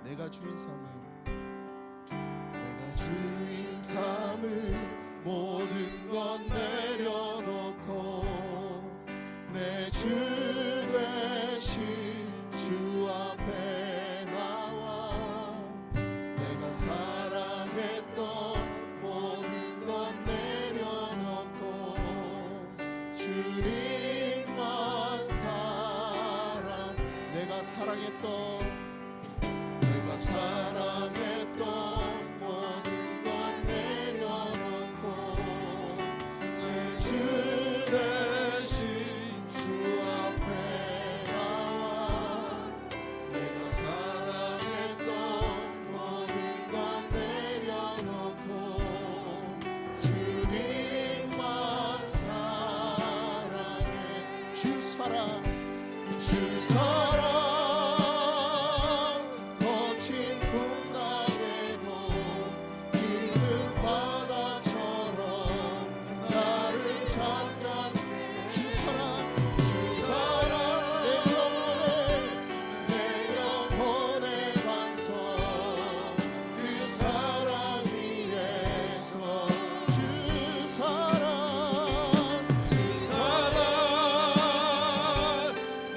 내가 주인 삼은 모든 것 내려놓고 내 주 되신 주 앞에 나와 내가 사랑했던 모든 것 내려놓고 주님만 사랑 내가 사랑했던 모든 것 내려놓고 내 주 대신 주 앞에 나와 내가 사랑했던 모든 것 내려놓고 주님만 사랑해 주 사랑 거친 풍랑에도 깊은 바다처럼 나를 잠깐 주 사랑 내 영혼의 반석 그 사랑 위에서 주 사랑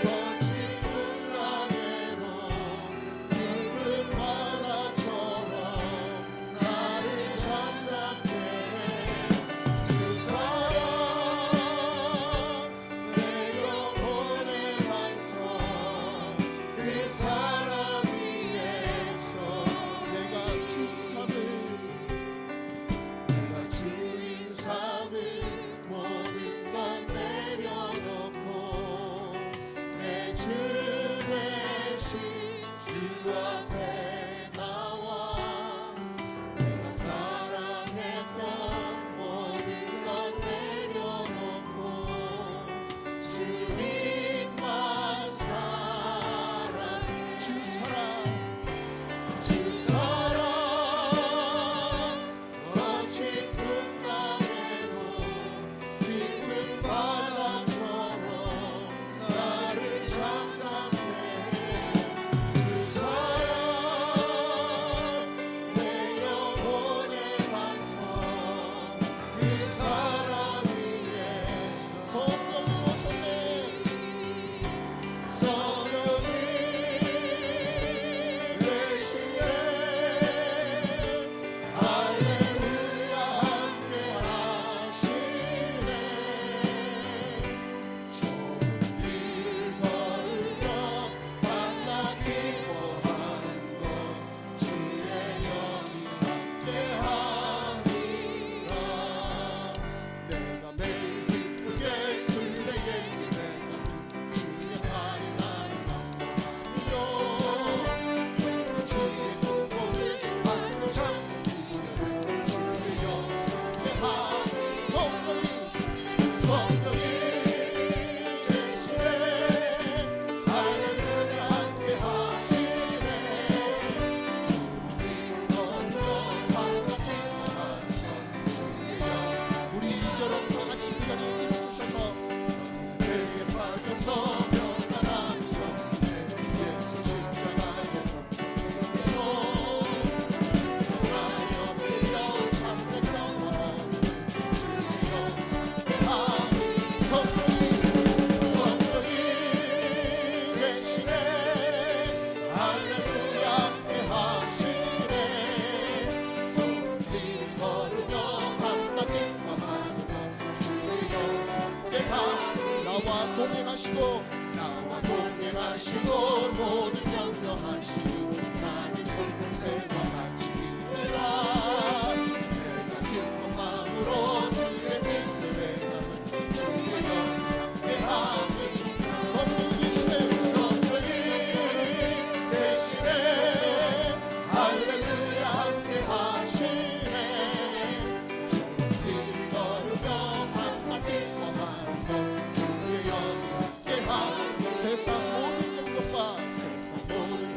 거친 풍랑에도 깊은 바다처럼 나를 잠잠케 주 사랑 내 영혼의 반석 그 사랑 위에서 내가 주인 삼은 모든 것 내려놓고 내 주 대신 주 앞에 나와 내가 사랑했던 모든 것 내려놓고 주님만 사랑 주 사랑 거친 풍랑에도 깊은 바다처럼 나를 잠잠케 주 사랑 내 영혼의 반석 그 사랑 위에서 성령이 오셨네 성령이 계시네 할렐루야 함께 하시네 좋은 길을 걸으며 만나 기뻐하는 것 주의 영이 함께하리라 내가 매일 기쁘게 술래에 기대는 주의 팔이 나를 감동하며 내가 주의 공복을 받는 잡는 기회를 주의 영이 함께하리 성령이 계시네 할렐루야 함께 하시네 주님 걸으며 만나 기뻐하는 것 주의 영 우리 이절은 다같이 그 자리에 일어서셔서 죄에 빠져서 변함이 없으네 예수 십자가의 복음으로 나의 없으며 참된 영원 주의 영이 함께하리 성령이 계시네 할렐루야 함께 하시네 주님 걸으며 만나 기뻐하는 것 주의 영이 함께하리 나와 동행하시고 모든 염려하시니 나는 술새와 같이 기쁘다 내가 기쁜 마음으로 주의 뜻을 행하면 주의 영이 함께하니 성령이 계시네 할렐루야 함께 하시네 주님 걸으며 만나 기뻐하는 것 주의 영이 함께하니 세상 모든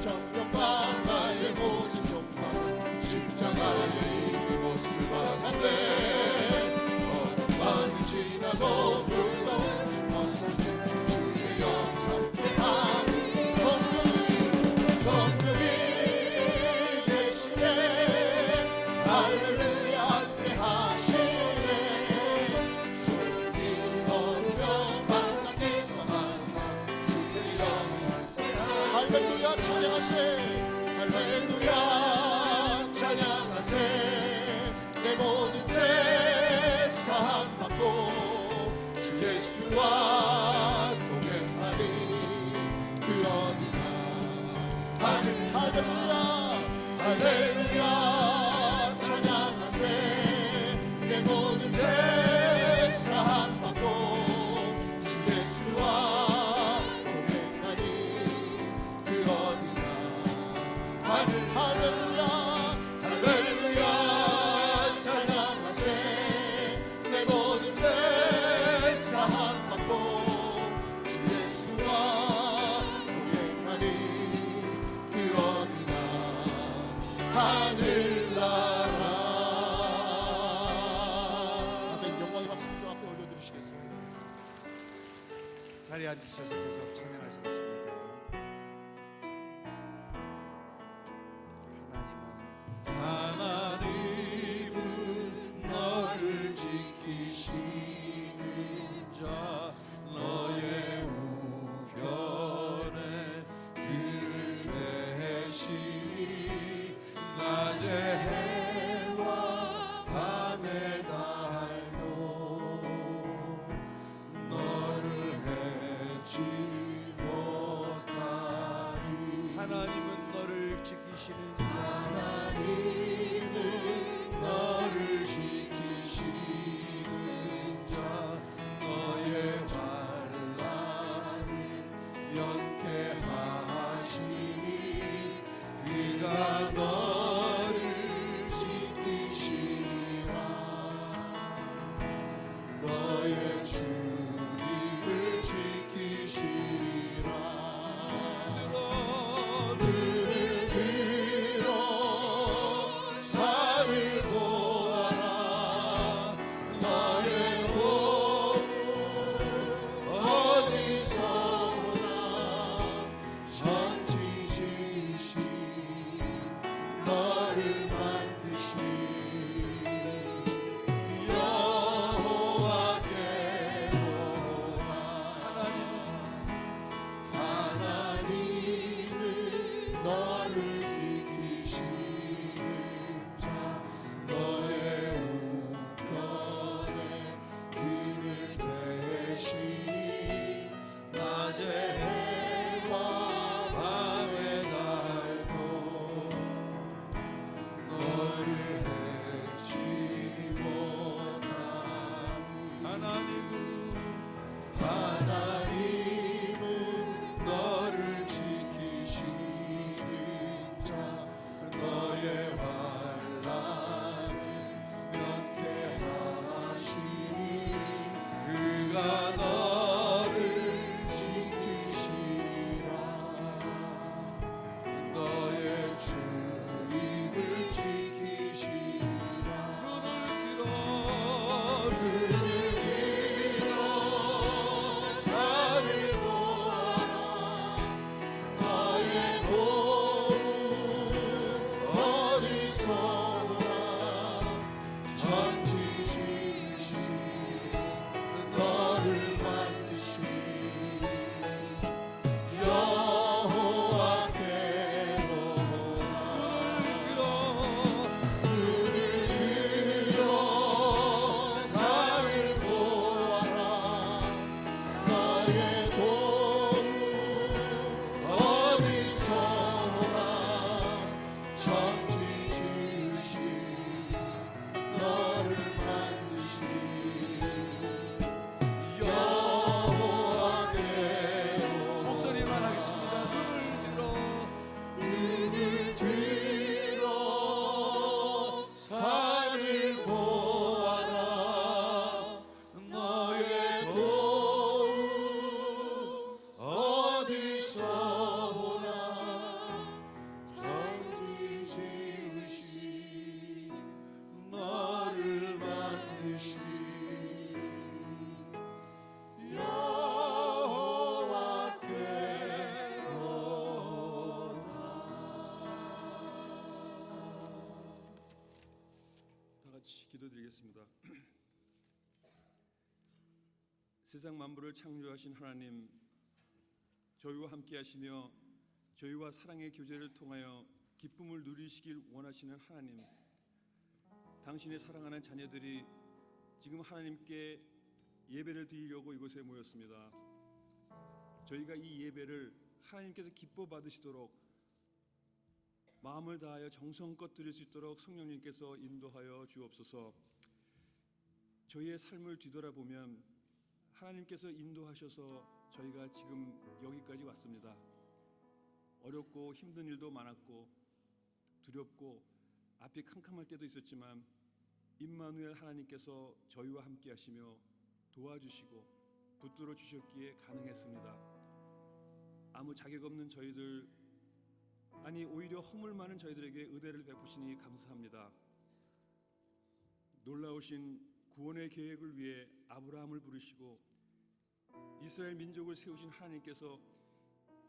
정욕과 나의 모든 욕망은 십자가의 이미 못을 받았네 어느 밤이 지나고 무거운 주 벗으니 주의 영이 함께하니 성령이 할렐루야 찬양하세 내 모든 죄 사함받고 주 예수와 동행하니 그 어디나 하늘 할렐루야 할렐루야 찬양하세 내 모든 죄 사함받고 주 예수와 동행하니 그 어디나 하늘 할렐루야 할렐루야 찬양하세 내 모든 죄 사함받고 주 예수와 동행하니 그 어디나 하늘나라. 아멘. 영광의 박수 주 앞에 올려드리시겠습니다. 자리에 앉으셔서 계속 찬양하시겠습니다. 하나님은 너를 지키시는 자 너의 우편에 그를 대시니 낮의 해와 밤의 달도 너를 해치 못하리. 하나님은 너를 지키시는 하나님은 너를 지키시는 자 너의 환난을 연쾌하시니 그가 너를 지키시리라. 너의 주님을 지키시리라. 산을 보아라. 너의 도움 어디서 오나. 천지 지으신 너를 만드신 여호와께로다. 하나님은 너를 지키시는 자 너의 우편에 그늘 대시니 낮의 해와 밤의 달도 너를 해치 못하리. 하나님은 너를 지키시는 자 너의 환난을 면케하시니 그가 너를 지키시리라. 너의 주님을 지키시리라. 눈을 들어 산을 보아라. 너의 도움 어디서 오나. 천지 지으신 너를 만드신 여호와께로다. 눈을 들어 산을 보아라. 너의 도움 어디서 오나. 천지 지으신 너를 만드신 여호와께로다. 목소리만 하겠습니다. 눈을 들어 산을 보아라. 너의 도움 어디서 오나. 천지 지으신 너를 만드신 다 같이 기도드리겠습니다. 세상 만물을 창조하신 하나님, 저희와 함께 하시며 저희와 사랑의 교제를 통하여 기쁨을 누리시길 원하시는 하나님, 당신의 사랑하는 자녀들이 지금 하나님께 예배를 드리려고 이곳에 모였습니다. 저희가 이 예배를 하나님께서 기뻐 받으시도록 마음을 다하여 정성껏 드릴 수 있도록 성령님께서 인도하여 주옵소서. 저희의 삶을 뒤돌아보면 하나님께서 인도하셔서 저희가 지금 여기까지 왔습니다. 어렵고 힘든 일도 많았고 두렵고 앞이 캄캄할 때도 있었지만 임마누엘 하나님께서 저희와 함께 하시며 도와주시고 붙들어 주셨기에 가능했습니다. 아무 자격 없는 저희들, 아니 오히려 허물 많은 저희들에게 은혜를 베푸시니 감사합니다. 놀라우신 구원의 계획을 위해 아브라함을 부르시고 이스라엘 민족을 세우신 하나님께서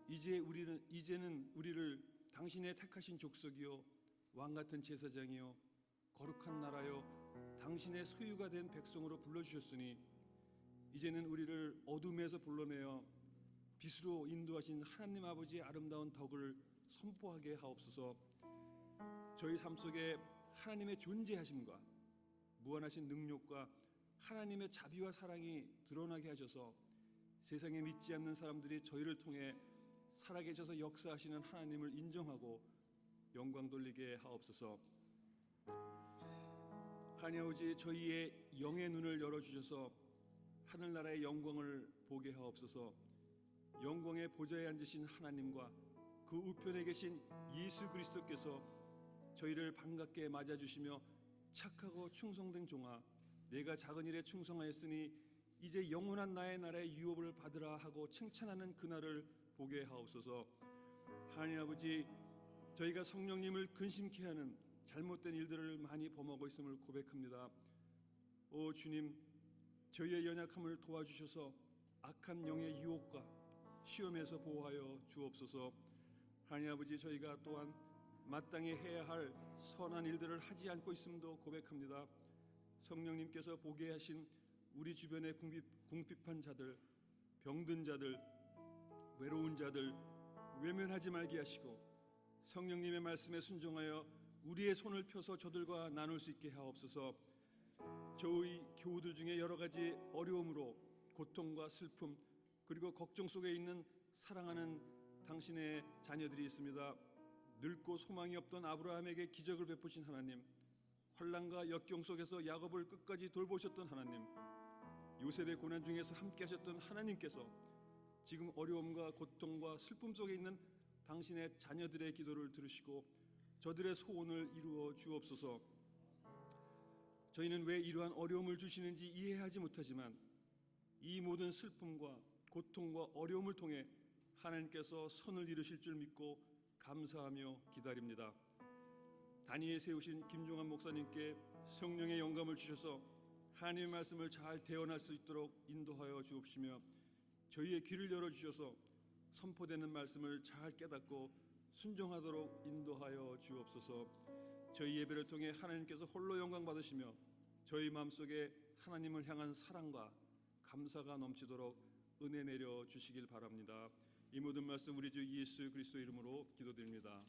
이제는 우리를 당신의 택하신 족속이요 왕같은 제사장이요 거룩한 나라요 당신의 소유가 된 백성으로 불러주셨으니 이제는 우리를 어둠에서 불러내어 빛으로 인도하신 하나님 아버지의 아름다운 덕을 선포하게 하옵소서. 저희 삶 속에 하나님의 존재하심과 무한하신 능력과 하나님의 자비와 사랑이 드러나게 하셔서 세상에 믿지 않는 사람들이 저희를 통해 살아계셔서 역사하시는 하나님을 인정하고 영광 돌리게 하옵소서. 하나님 아버지, 저희의 영의 눈을 열어주셔서 하늘나라의 영광을 보게 하옵소서. 영광의 보좌에 앉으신 하나님과 그 우편에 계신 예수 그리스도께서 저희를 반갑게 맞아주시며 착하고 충성된 종아, 내가 작은 일에 충성하였으니 이제 영원한 나의 나라의 유업을 받으라 하고 칭찬하는 그날을 보게 하옵소서. 하나님 아버지, 저희가 성령님을 근심케 하는 잘못된 일들을 많이 범하고 있음을 고백합니다. 오 주님, 저희의 연약함을 도와주셔서 악한 영의 유혹과 시험에서 보호하여 주옵소서. 하나님 아버지, 저희가 또한 마땅히 해야 할 선한 일들을 하지 않고 있음도 고백합니다. 성령님께서 보게 하신 우리 주변의 궁핍한 자들, 병든 자들, 외로운 자들 외면하지 말게 하시고 성령님의 말씀에 순종하여 우리의 손을 펴서 저들과 나눌 수 있게 하옵소서. 저희 교우들 중에 여러 가지 어려움으로 고통과 슬픔 그리고 걱정 속에 있는 사랑하는 당신의 자녀들이 있습니다. 늙고 소망이 없던 아브라함에게 기적을 베푸신 하나님, 환난과 역경 속에서 야곱을 끝까지 돌보셨던 하나님, 요셉의 고난 중에서 함께 하셨던 하나님께서 지금 어려움과 고통과 슬픔 속에 있는 당신의 자녀들의 기도를 들으시고 저들의 소원을 이루어 주옵소서. 저희는 왜 이러한 어려움을 주시는지 이해하지 못하지만 이 모든 슬픔과 고통과 어려움을 통해 하나님께서 선을 이루실 줄 믿고 감사하며 기다립니다. 단위에 세우신 김종환 목사님께 성령의 영감을 주셔서 하나님의 말씀을 잘 대언할 수 있도록 인도하여 주옵시며 저희의 귀를 열어주셔서 선포되는 말씀을 잘 깨닫고 순종하도록 인도하여 주옵소서. 저희 예배를 통해 하나님께서 홀로 영광 받으시며 저희 마음속에 하나님을 향한 사랑과 감사가 넘치도록 은혜 내려 주시길 바랍니다. 이 모든 말씀 우리 주 예수 그리스도 이름으로 기도드립니다.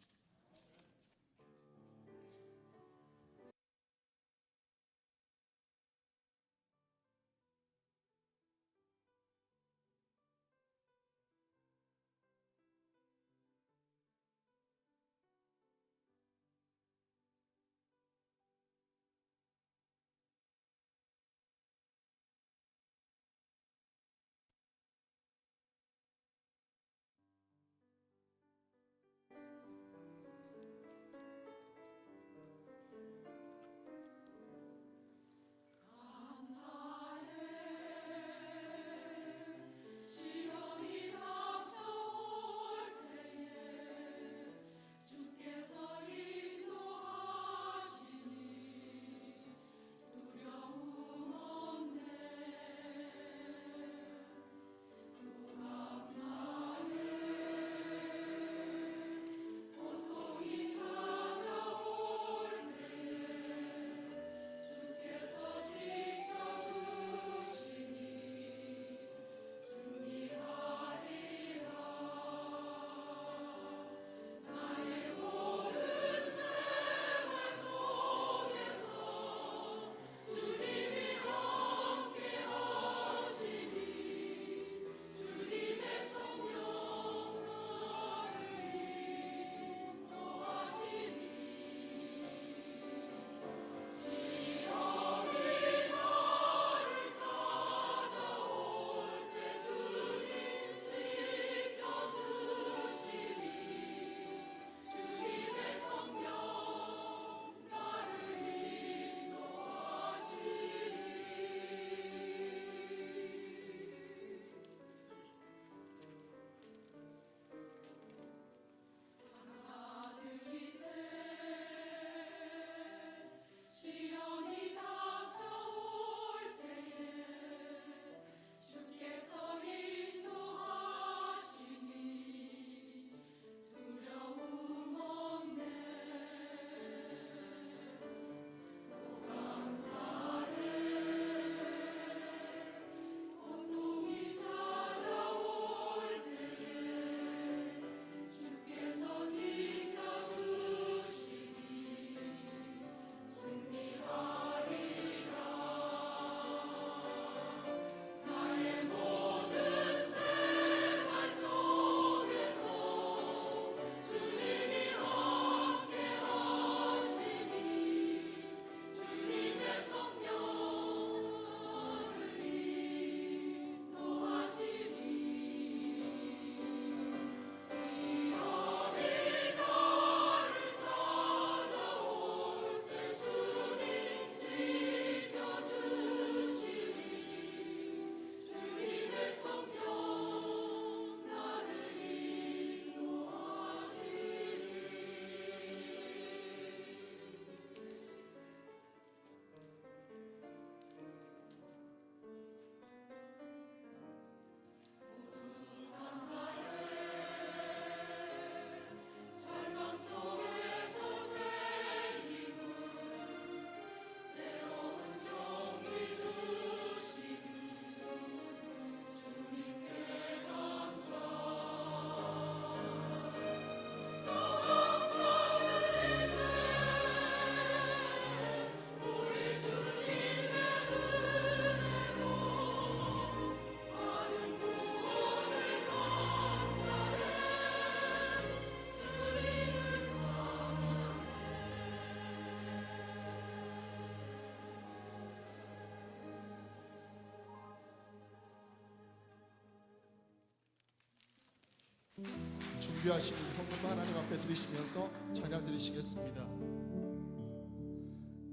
준비하신 헌금 하나님 앞에 드리시면서 찬양 드리시겠습니다.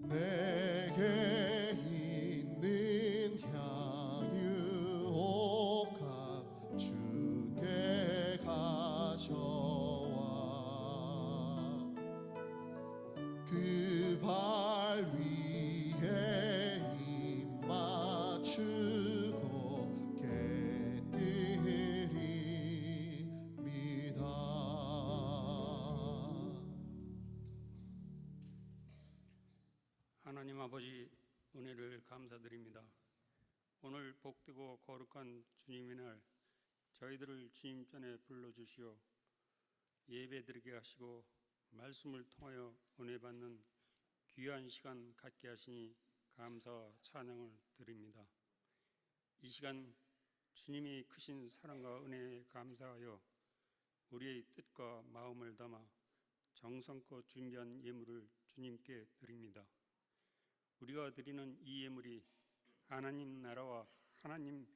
내게 있는 향유 옥합 주께 가져와 그 발 위에 입 맞추고 깨뜨립니다. 하나님 아버지, 은혜를 감사드립니다. 오늘 복되고 거룩한 주님의 날 저희들을 주님 전에 불러주시어 예배드리게 하시고 말씀을 통하여 은혜 받는 귀한 시간 갖게 하시니 감사와 찬양을 드립니다. 이 시간 주님의 크신 사랑과 은혜에 감사하여 우리의 뜻과 마음을 담아 정성껏 준비한 예물을 주님께 드립니다. 우리가 드리는 이 예물이 하나님 나라와 하나님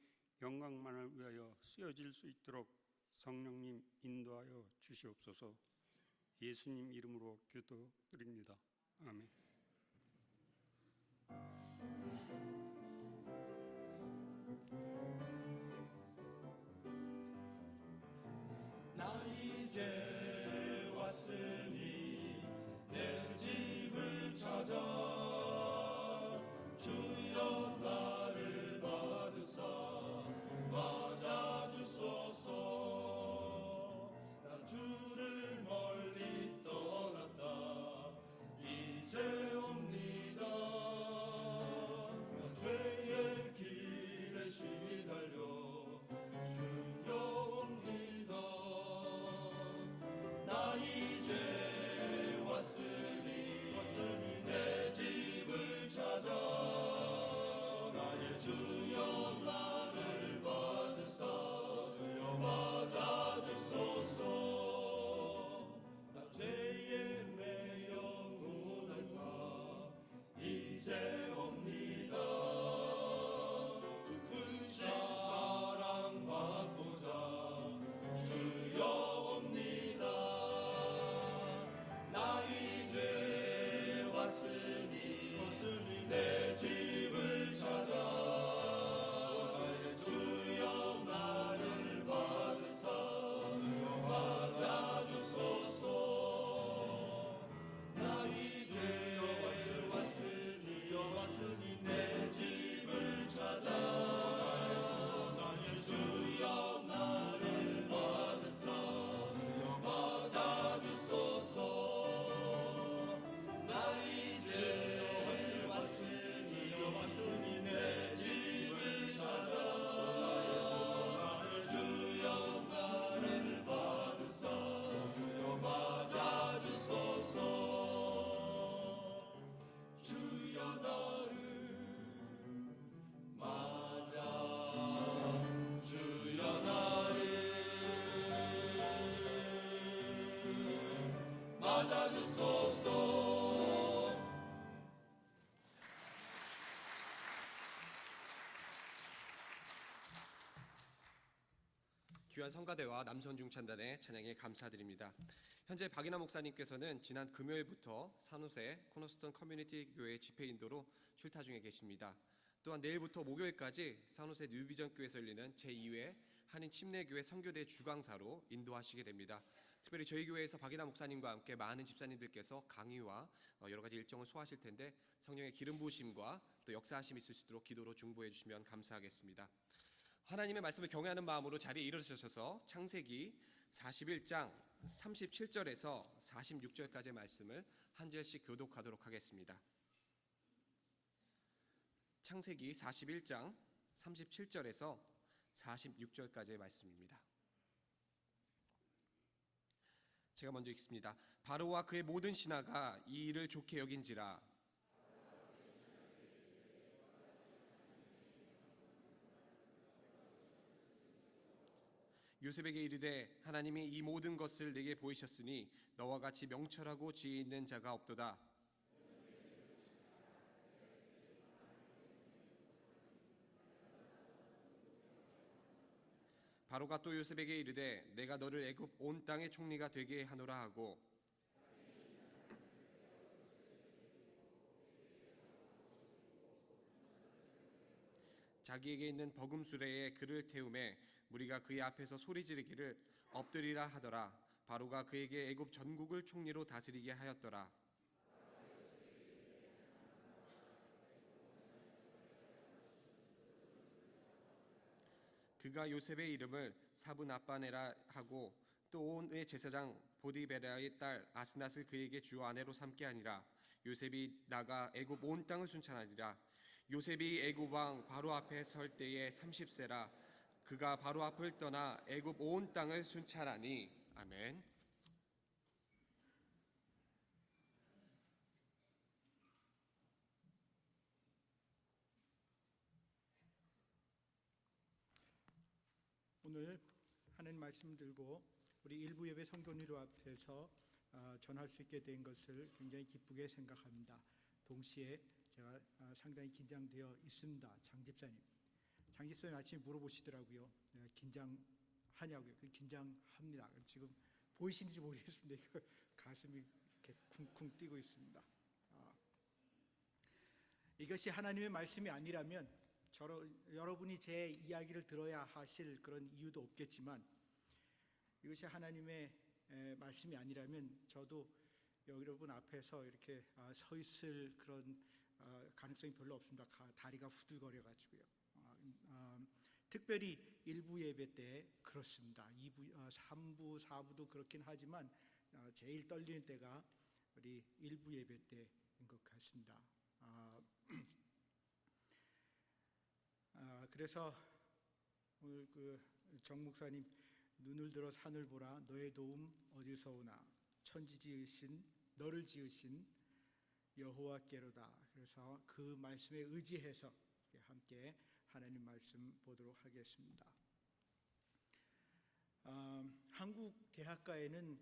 영광만을 위하여 쓰여질 수 있도록 성령님 인도하여 주시옵소서. 예수님 이름으로 기도드립니다. 아멘. 나 이제 왔으니 내 집을 찾아 주여 나를 받으사 맞아주소서. 나 주를 멀리 떠났다 이제 옵니다. 나 죄의 길에 시달려 주여 옵니다. 나 이제 왔으니 내 집을 찾아 나의 주여 나를 받으사 주여 맞아주소서. 나 죄에 매여 고달파 이제 옵니다. 주 크신 사랑 받고자 주여 옵니다. 나 이제 왔으니 내 집을 찾아 나의 주여 나를 받으사 주여 맞아주소서. 나 이제 왔으니 내 집을 찾아 나의 주여 나를 받으사 주여 맞아주소서. 나 이제 왔으니 내 집을 찾아 나의 주여 나를 받으사 주여 맞아주소서. 주여 나를 맞아 주여 나를 맞아주소서. 귀한 성가대와 남성중찬단의 찬양에 감사드립니다. 현재 박인하 목사님께서는 지난 금요일부터 산호세 코너스톤 커뮤니티 교회 집회 인도로 출타 중에 계십니다. 또한 내일부터 목요일까지 산호세 뉴비전 교회에서 열리는 제2회 한인 침례교회 선교대 주강사로 인도하시게 됩니다. 특별히 저희 교회에서 박인하 목사님과 함께 많은 집사님들께서 강의와 여러 가지 일정을 소화하실 텐데 성령의 기름 부으심과 또 역사하심이 있을 수 있도록 기도로 중보해 주시면 감사하겠습니다. 하나님의 말씀을 경외하는 마음으로 자리에 일어서셔서 창세기 41장 37절에서 46절까지의 말씀을 한 절씩 교독하도록 하겠습니다. 창세기 41장 37절에서 46절까지의 말씀입니다. 제가 먼저 읽습니다. 바로와 그의 모든 신하가 이 일을 좋게 여긴지라. 요셉에게 이르되 하나님이 이 모든 것을 내게 보이셨으니 너와 같이 명철하고 지혜 있는 자가 없도다. 바로가 또 요셉에게 이르되 내가 너를 애굽 온 땅의 총리가 되게 하노라 하고 자기에게 있는 버금 수레에 그를 태우매 무리가 그의 앞에서 소리 지르기를 엎드리라 하더라. 바로가 그에게 애굽 전국을 총리로 다스리게 하였더라. 그가 요셉의 이름을 사브나빠네라 하고 또 온의 제사장 보디베라의 딸 아스낫을 그에게 주 아내로 삼게 하니라. 요셉이 나가 애굽 온 땅을 순찰하니라. 요셉이 애굽 왕 바로 앞에 설 때에 30세라. 그가 바로 앞을 떠나 애굽 온 땅을 순찰하니. 아멘. 오늘 하나님 말씀 들고 우리 일부 예배 성도님들 앞에서 전할 수 있게 된 것을 굉장히 기쁘게 생각합니다. 동시에 제가 상당히 긴장되어 있습니다. 장 집사님 아침에 물어보시더라고요. 내가 긴장하냐고요. 긴장합니다. 지금 보이시는지 모르겠습니다. 가슴이 이렇게 쿵쿵 뛰고 있습니다. 이것이 하나님의 말씀이 아니라면 여러분이 제 이야기를 들어야 하실 그런 이유도 없겠지만, 이것이 하나님의 말씀이 아니라면 저도 여러분 앞에서 이렇게 서 있을 그런 가능성이 별로 없습니다. 다리가 후들거려 가지고요. 특별히 일부 예배 때 그렇습니다. 2부, 3부, 4부도 그렇긴 하지만 제일 떨리는 때가 우리 일부 예배 때인 것 같습니다. 그래서 오늘 정 목사님 눈을 들어 산을 보라 너의 도움 어디서 오나 천지 지으신 너를 지으신 여호와께로다. 그래서 그 말씀에 의지해서 함께 하나님 말씀 보도록 하겠습니다. 한국 대학가에는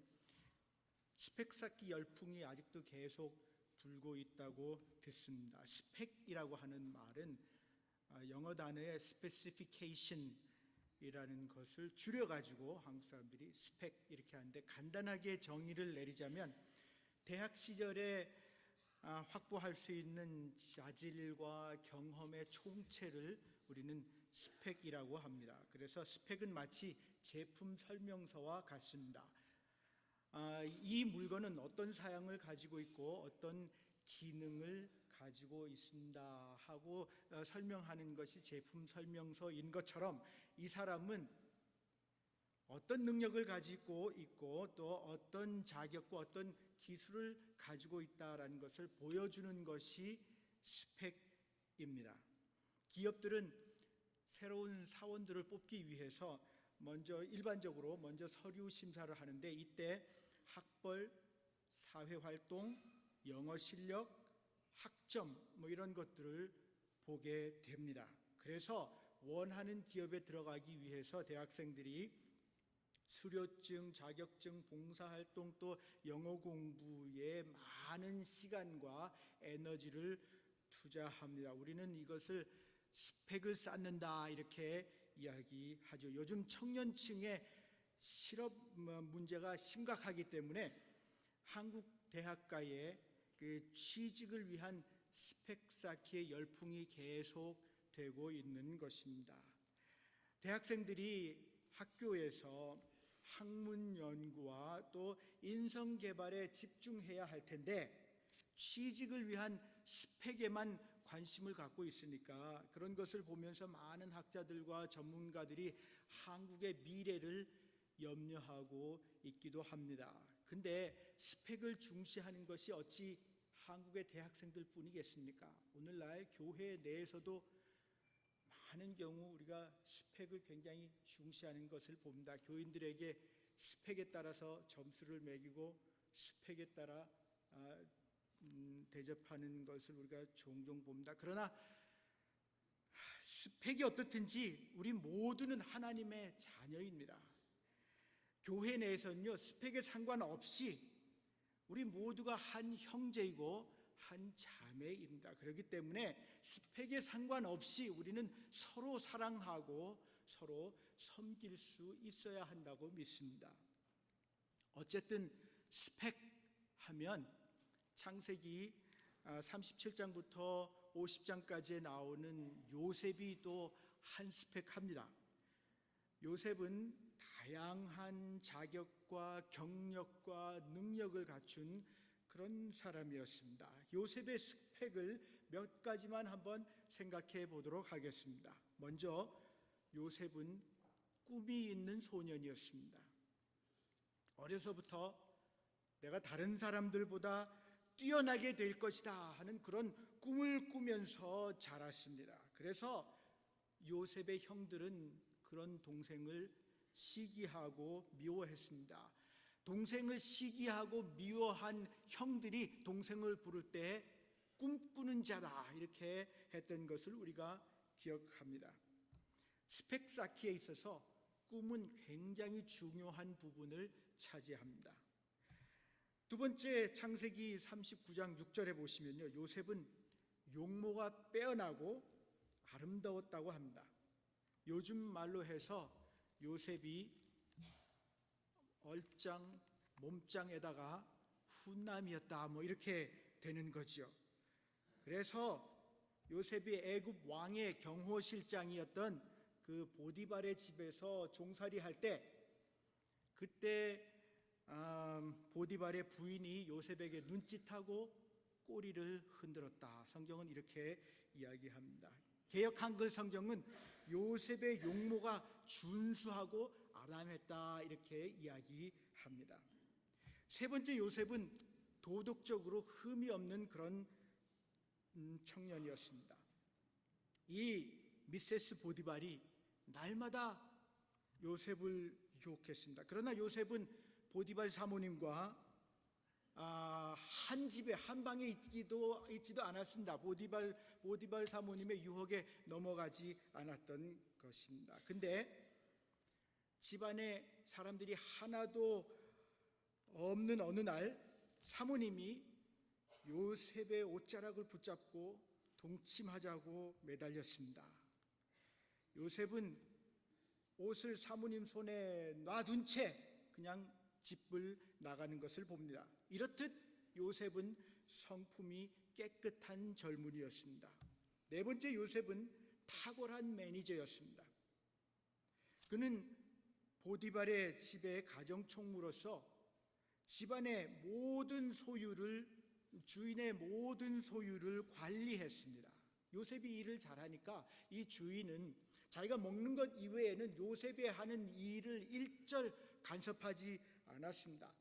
스펙 쌓기 열풍이 아직도 계속 불고 있다고 듣습니다. 스펙이라고 하는 말은 영어 단어의 specification이라는 것을 줄여가지고 한국 사람들이 스펙 이렇게 하는데, 간단하게 정의를 내리자면 대학 시절에 확보할 수 있는 자질과 경험의 총체를 우리는 스펙이라고 합니다. 그래서 스펙은 마치 제품 설명서와 같습니다. 이 물건은 어떤 사양을 가지고 있고 어떤 기능을 가지고 있습니다 하고 설명하는 것이 제품 설명서인 것처럼, 이 사람은 어떤 능력을 가지고 있고 또 어떤 자격과 어떤 기술을 가지고 있다라는 것을 보여주는 것이 스펙입니다. 기업들은 새로운 사원들을 뽑기 위해서 일반적으로 먼저 서류 심사를 하는데, 이때 학벌, 사회활동, 영어 실력, 학점 이런 것들을 보게 됩니다. 그래서 원하는 기업에 들어가기 위해서 대학생들이 수료증, 자격증, 봉사활동 또 영어 공부에 많은 시간과 에너지를 투자합니다. 우리는 이것을 스펙을 쌓는다 이렇게 이야기하죠. 요즘 청년층의 실업 문제가 심각하기 때문에 한국 대학가에 취직을 위한 스펙 쌓기의 열풍이 계속되고 있는 것입니다. 대학생들이 학교에서 학문 연구와 또 인성 개발에 집중해야 할 텐데 취직을 위한 스펙에만 관심을 갖고 있으니까 그런 것을 보면서 많은 학자들과 전문가들이 한국의 미래를 염려하고 있기도 합니다. 근데 스펙을 중시하는 것이 어찌 한국의 대학생들 뿐이겠습니까? 오늘날 교회 내에서도 많은 경우 우리가 스펙을 굉장히 중시하는 것을 봅니다. 교인들에게 스펙에 따라서 점수를 매기고 스펙에 따라 대접하는 것을 우리가 종종 봅니다. 그러나 스펙이 어떻든지 우리 모두는 하나님의 자녀입니다. 교회 내에서는요, 스펙에 상관없이 우리 모두가 한 형제이고 한 자매입니다. 그렇기 때문에 스펙에 상관없이 우리는 서로 사랑하고 서로 섬길 수 있어야 한다고 믿습니다. 어쨌든 스펙 하면 창세기 37장부터 50장까지에 나오는 요셉이 또 한 스펙합니다. 요셉은 다양한 자격과 경력과 능력을 갖춘 그런 사람이었습니다. 요셉의 스펙을 몇 가지만 한번 생각해 보도록 하겠습니다. 먼저 요셉은 꿈이 있는 소년이었습니다. 어려서부터 내가 다른 사람들보다 뛰어나게 될 것이다 하는 그런 꿈을 꾸면서 자랐습니다. 그래서 요셉의 형들은 그런 동생을 시기하고 미워했습니다. 동생을 시기하고 미워한 형들이 동생을 부를 때 꿈꾸는 자다 이렇게 했던 것을 우리가 기억합니다. 스펙 쌓기에 있어서 꿈은 굉장히 중요한 부분을 차지합니다. 두 번째, 창세기 39장 6절에 보시면요, 요셉은 용모가 빼어나고 아름다웠다고 합니다. 요즘 말로 해서 요셉이 얼짱 몸짱에다가 훈남이었다 뭐 이렇게 되는 거죠. 그래서 요셉이 애굽 왕의 경호실장이었던 그 보디발의 집에서 종살이할 때, 그때 보디발의 부인이 요셉에게 눈짓하고 꼬리를 흔들었다. 성경은 이렇게 이야기합니다. 개역 한글 성경은 요셉의 용모가 준수하고 아람했다 이렇게 이야기합니다. 세 번째, 요셉은 도덕적으로 흠이 없는 그런 청년이었습니다. 이 미세스 보디발이 날마다 요셉을 유혹했습니다. 그러나 요셉은 보디발 사모님과 한 집에 한 방에 있지도 않았습니다. 보디발 사모님의 유혹에 넘어가지 않았던 것입니다. 근데 집안에 사람들이 하나도 없는 어느 날 사모님이 요셉의 옷자락을 붙잡고 동침하자고 매달렸습니다. 요셉은 옷을 사모님 손에 놔둔 채 그냥 집을 나가는 것을 봅니다. 이렇듯 요셉은 성품이 깨끗한 젊은이였습니다. 네 번째, 요셉은 탁월한 매니저였습니다. 그는 보디발의 집의 가정총무로서 집안의 모든 소유를, 주인의 모든 소유를 관리했습니다. 요셉이 일을 잘하니까 이 주인은 자기가 먹는 것 이외에는 요셉이 하는 일을 일절 간섭하지 않았습니다.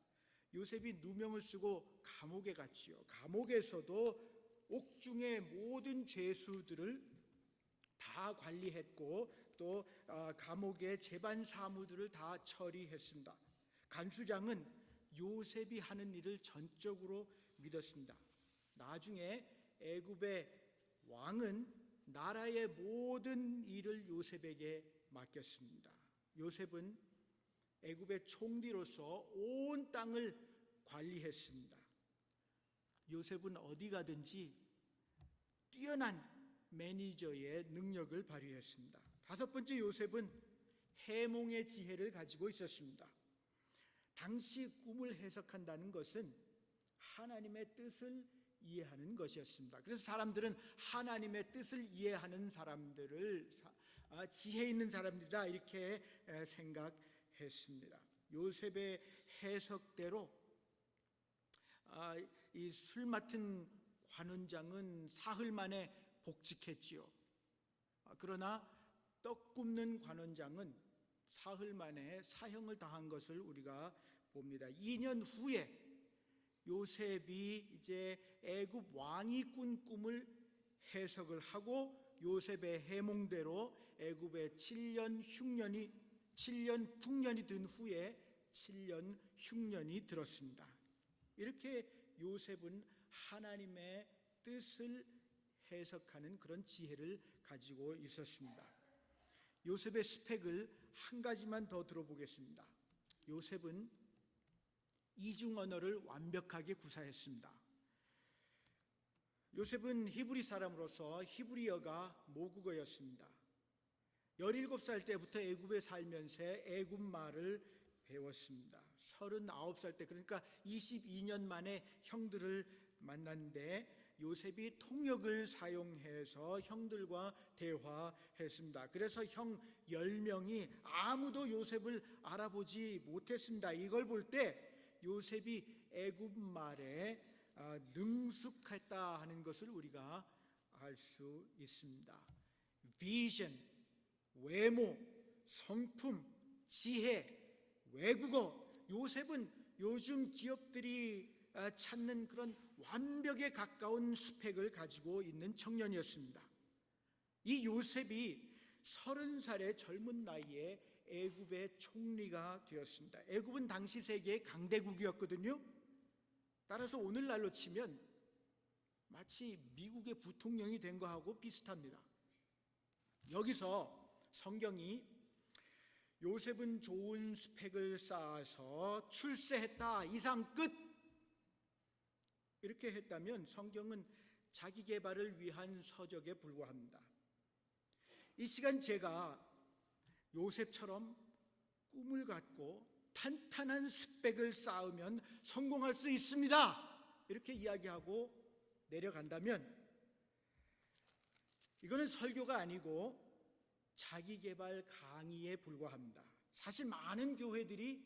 요셉이 누명을 쓰고 감옥에 갔지요. 감옥에서도 옥중의 모든 죄수들을 다 관리했고 또 감옥의 재반 사무들을 다 처리했습니다. 간수장은 요셉이 하는 일을 전적으로 믿었습니다. 나중에 애굽의 왕은 나라의 모든 일을 요셉에게 맡겼습니다. 요셉은 애굽의 총리로서 온 땅을 관리했습니다. 요셉은 어디 가든지 뛰어난 매니저의 능력을 발휘했습니다. 다섯 번째, 요셉은 해몽의 지혜를 가지고 있었습니다. 당시 꿈을 해석한다는 것은 하나님의 뜻을 이해하는 것이었습니다. 그래서 사람들은 하나님의 뜻을 이해하는 사람들을 지혜 있는 사람들이다 이렇게 생각했습니다. 요셉의 해석대로 이 술 맡은 관원장은 사흘 만에 복직했지요. 그러나 떡 굽는 관원장은 사흘 만에 사형을 당한 것을 우리가 봅니다. 2년 후에 요셉이 이제 애굽 왕이 꾼 꿈을 해석을 하고 요셉의 해몽대로 애굽의 7년 풍년이 든 후에 7년 흉년이 들었습니다. 이렇게 요셉은 하나님의 뜻을 해석하는 그런 지혜를 가지고 있었습니다. 요셉의 스펙을 한 가지만 더 들어보겠습니다. 요셉은 이중 언어를 완벽하게 구사했습니다. 요셉은 히브리 사람으로서 히브리어가 모국어였습니다. 17살 때부터 애굽에 살면서 애굽 말을 배웠습니다. 39살 때, 그러니까 22년 만에 형들을 만났는데 요셉이 통역을 사용해서 형들과 대화했습니다. 그래서 형 10명이 아무도 요셉을 알아보지 못했습니다. 이걸 볼 때 요셉이 애굽 말에 능숙했다 하는 것을 우리가 알 수 있습니다. 비전, 외모, 성품, 지혜, 외국어, 요셉은 요즘 기업들이 찾는 그런 완벽에 가까운 스펙을 가지고 있는 청년이었습니다. 이 요셉이 30살의 젊은 나이에 애굽의 총리가 되었습니다. 애굽은 당시 세계의 강대국이었거든요. 따라서 오늘날로 치면 마치 미국의 부통령이 된 거하고 비슷합니다. 여기서 성경이 요셉은 좋은 스펙을 쌓아서 출세했다, 이상 끝, 이렇게 했다면 성경은 자기 개발을 위한 서적에 불과합니다. 이 시간 제가 요셉처럼 꿈을 갖고 탄탄한 스펙을 쌓으면 성공할 수 있습니다, 이렇게 이야기하고 내려간다면 이거는 설교가 아니고 자기 개발 강의에 불과합니다. 사실 많은 교회들이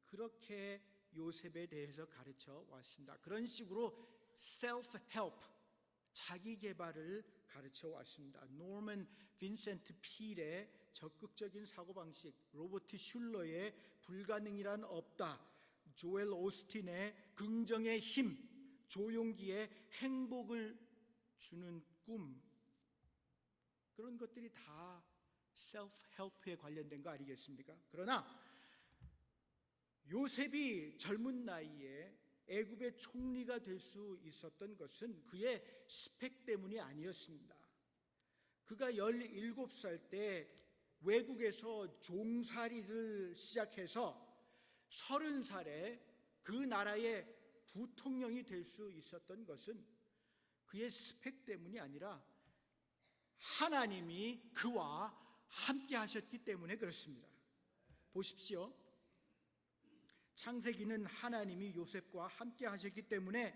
그렇게 요셉에 대해서 가르쳐 왔습니다. 그런 식으로 self-help, 자기 개발을 가르쳐 왔습니다. 노먼 빈센트 필의 적극적인 사고방식, 로버트 슐러의 불가능이란 없다, 조엘 오스틴의 긍정의 힘, 조용기의 행복을 주는 꿈, 그런 것들이 다 self-help에 관련된 거 아니겠습니까? 그러나 요셉이 젊은 나이에 애굽의 총리가 될 수 있었던 것은 그의 스펙 때문이 아니었습니다. 그가 17살 때 외국에서 종살이를 시작해서 30살에 그 나라의 부통령이 될 수 있었던 것은 그의 스펙 때문이 아니라 하나님이 그와 함께 하셨기 때문에 그렇습니다. 보십시오. 창세기는 하나님이 요셉과 함께 하셨기 때문에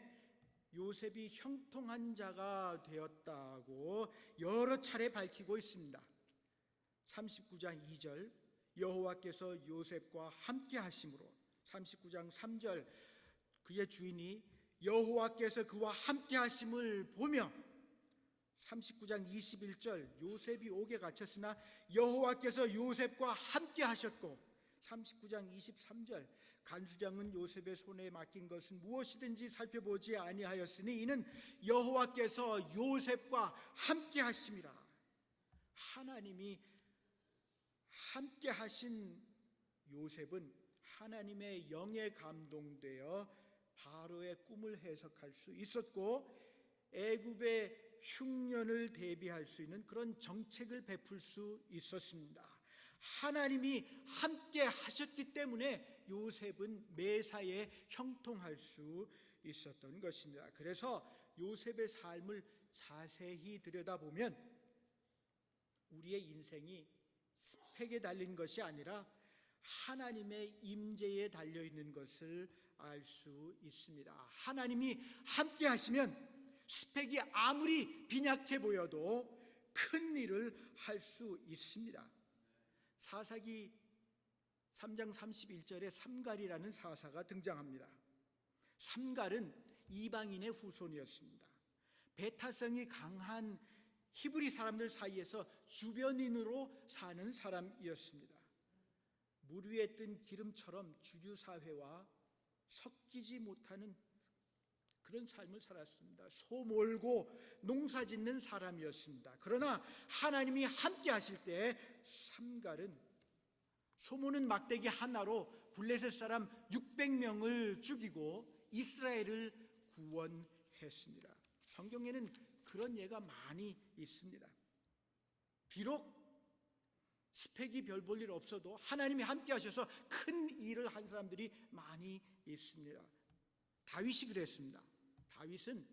요셉이 형통한 자가 되었다고 여러 차례 밝히고 있습니다. 39장 2절, 여호와께서 요셉과 함께 하심으로. 39장 3절, 그의 주인이 여호와께서 그와 함께 하심을 보며. 39장 21절, 요셉이 옥에 갇혔으나 여호와께서 요셉과 함께 하셨고. 39장 23절, 간수장은 요셉의 손에 맡긴 것은 무엇이든지 살펴보지 아니하였으니 이는 여호와께서 요셉과 함께 하심이라. 하나님이 함께 하신 요셉은 하나님의 영에 감동되어 바로의 꿈을 해석할 수 있었고 애굽의 흉년을 대비할 수 있는 그런 정책을 베풀 수 있었습니다. 하나님이 함께 하셨기 때문에 요셉은 매사에 형통할 수 있었던 것입니다. 그래서 요셉의 삶을 자세히 들여다보면 우리의 인생이 스펙에 달린 것이 아니라 하나님의 임재에 달려있는 것을 알 수 있습니다. 하나님이 함께 하시면 스펙이 아무리 빈약해 보여도 큰 일을 할 수 있습니다. 사사기 3장 31절에 삼갈이라는 사사가 등장합니다. 삼갈은 이방인의 후손이었습니다. 배타성이 강한 히브리 사람들 사이에서 주변인으로 사는 사람이었습니다. 물 위에 뜬 기름처럼 주류사회와 섞이지 못하는 그런 삶을 살았습니다. 소 몰고 농사 짓는 사람이었습니다. 그러나 하나님이 함께 하실 때 삼갈은 소모는 막대기 하나로 블레셋 사람 600명을 죽이고 이스라엘을 구원했습니다. 성경에는 그런 예가 많이 있습니다. 비록 스펙이 별 볼 일 없어도 하나님이 함께 하셔서 큰 일을 한 사람들이 많이 있습니다. 다윗이 그랬습니다. 다윗은